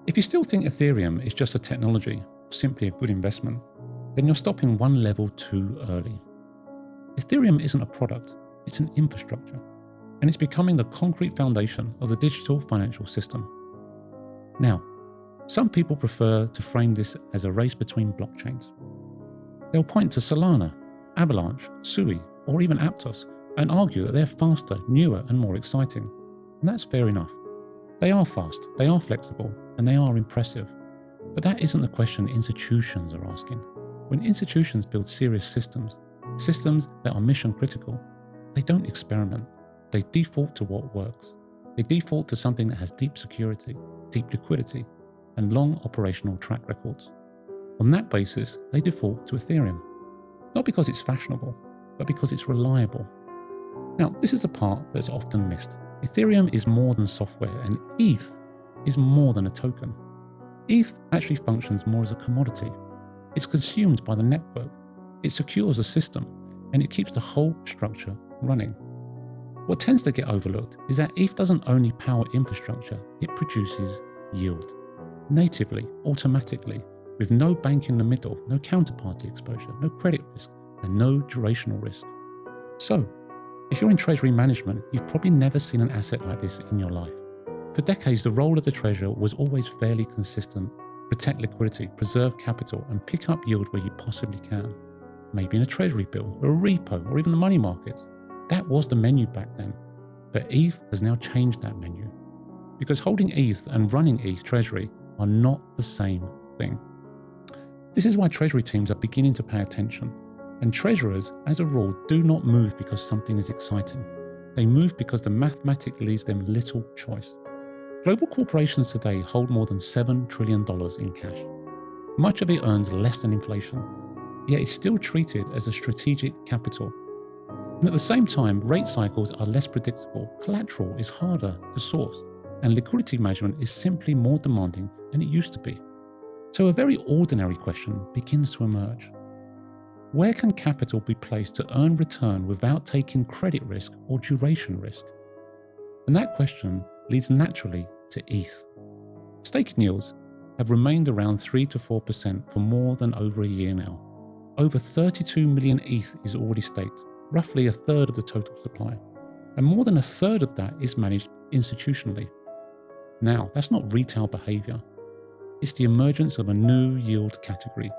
If you still think Ethereum is just a technology, simply a good investment, then you're stopping one level too early. Ethereum isn't a product, it's an infrastructure, and it's becoming the concrete foundation of the digital financial system. Now, some people prefer to frame this as a race between blockchains. They'll point to Solana, Avalanche, Sui, or even Aptos and argue that they're faster, newer, and more exciting. And that's fair enough. They are fast, they are flexible, and they are impressive. But that isn't the question institutions are asking. When institutions build serious systems that are mission critical, they don't experiment. They default to what works. They default to something that has deep security, deep liquidity, and long operational track records. On that basis, they default to Ethereum. Not because it's fashionable, but because it's reliable. Now, this is the part that's often missed. Ethereum is more than software, and ETH is more than a token. ETH actually functions more as a commodity. It's consumed by the network, it secures the system, and it keeps the whole structure running. What tends to get overlooked is that ETH doesn't only power infrastructure, it produces yield. Natively, automatically, with no bank in the middle, no counterparty exposure, no credit risk, and no durational risk. So, if you're in treasury management, you've probably never seen an asset like this in your life. For decades, the role of the treasurer was always fairly consistent: protect liquidity, preserve capital, and pick up yield where you possibly can. Maybe in a treasury bill, or a repo, or even the money markets. That was the menu back then. But ETH has now changed that menu. Because holding ETH and running ETH treasury are not the same thing. This is why treasury teams are beginning to pay attention. And treasurers, as a rule, do not move because something is exciting. They move because the mathematics leaves them little choice. Global corporations today hold more than $7 trillion in cash. Much of it earns less than inflation, yet it's still treated as a strategic capital. And at the same time, rate cycles are less predictable, collateral is harder to source, and liquidity management is simply more demanding than it used to be. So a very ordinary question begins to emerge. Where can capital be placed to earn return without taking credit risk or duration risk? And that question leads naturally to ETH. Staking yields have remained around 3 to 4% for more than over a year now. Over 32 million ETH is already staked, roughly a third of the total supply, and more than a third of that is managed institutionally. Now, that's not retail behavior. It's the emergence of a new yield category.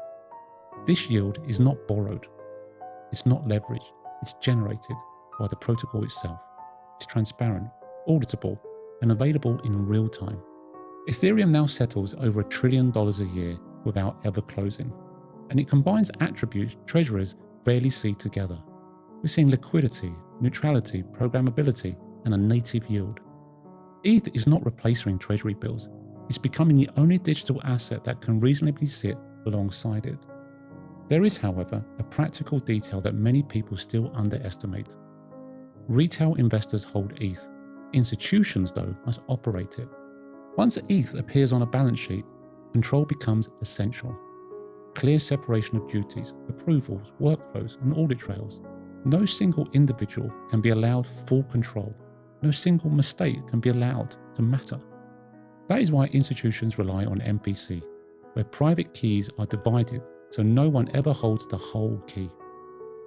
This yield is not borrowed. It's not leveraged. It's generated by the protocol itself. It's transparent, auditable, and available in real time. Ethereum now settles over $1 trillion a year without ever closing, and it combines attributes treasurers rarely see together. We're seeing liquidity, neutrality, programmability, and a native yield. ETH is not replacing treasury bills. It's becoming the only digital asset that can reasonably sit alongside it. There is, however, a practical detail that many people still underestimate. Retail investors hold ETH. Institutions, though, must operate it. Once ETH appears on a balance sheet, control becomes essential. Clear separation of duties, approvals, workflows, and audit trails. No single individual can be allowed full control. No single mistake can be allowed to matter. That is why institutions rely on MPC, where private keys are divided so no one ever holds the whole key.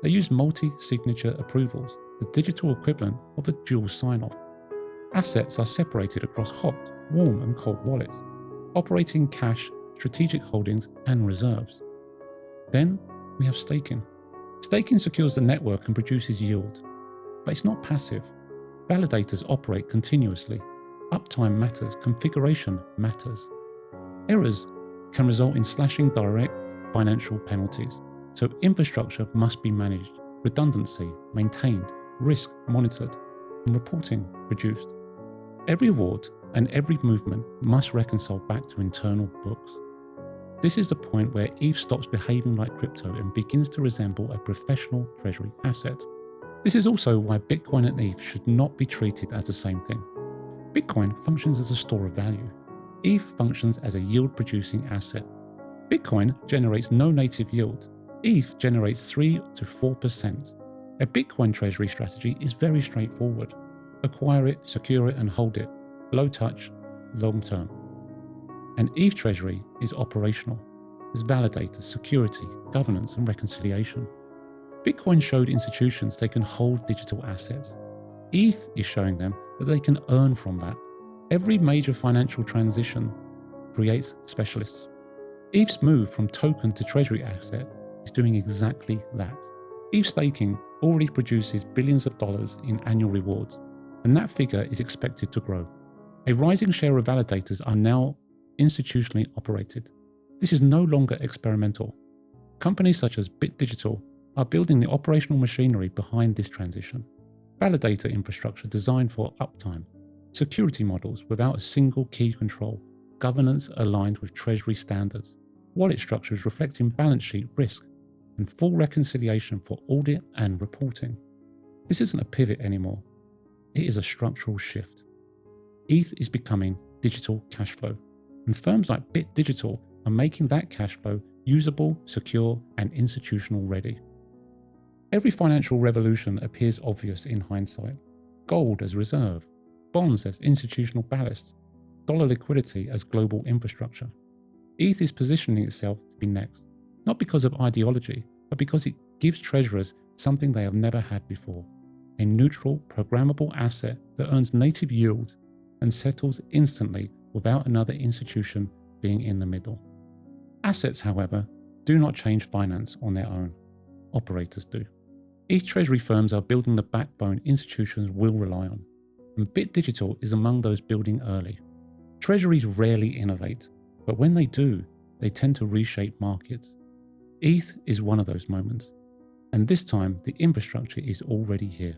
They use multi-signature approvals, the digital equivalent of a dual sign-off. Assets are separated across hot, warm, and cold wallets, operating cash, strategic holdings, and reserves. Then we have staking. Staking secures the network and produces yield, but it's not passive. Validators operate continuously. Uptime matters, configuration matters. Errors can result in slashing direct financial penalties, so infrastructure must be managed, redundancy maintained, risk monitored, and reporting produced. Every award and every movement must reconcile back to internal books. This is the point where ETH stops behaving like crypto and begins to resemble a professional treasury asset. This is also why Bitcoin and ETH should not be treated as the same thing. Bitcoin functions as a store of value. ETH functions as a yield-producing asset. Bitcoin generates no native yield. ETH generates 3 to 4%. A Bitcoin treasury strategy is very straightforward. Acquire it, secure it, and hold it. Low touch, long term. And ETH Treasury is operational. There's validators, security, governance, and reconciliation. Bitcoin showed institutions they can hold digital assets. ETH is showing them that they can earn from that. Every major financial transition creates specialists. ETH's move from token to treasury asset is doing exactly that. ETH staking already produces billions of dollars in annual rewards, and that figure is expected to grow. A rising share of validators are now institutionally operated. This is no longer experimental. Companies such as BitDigital are building the operational machinery behind this transition. Validator infrastructure designed for uptime, security models without a single key control, governance aligned with Treasury standards, wallet structures reflecting balance sheet risk, and full reconciliation for audit and reporting. This isn't a pivot anymore. It is a structural shift. ETH is becoming digital cash flow, and firms like BitDigital are making that cash flow usable, secure, and institutional ready. Every financial revolution appears obvious in hindsight. Gold as reserve, bonds as institutional ballast, dollar liquidity as global infrastructure. ETH is positioning itself to be next, not because of ideology, but because it gives treasurers something they have never had before: a neutral, programmable asset that earns native yield and settles instantly without another institution being in the middle. Assets, however, do not change finance on their own. Operators do. ETH Treasury firms are building the backbone institutions will rely on, and BitDigital is among those building early. Treasuries rarely innovate, but when they do, they tend to reshape markets. ETH is one of those moments, and this time the infrastructure is already here.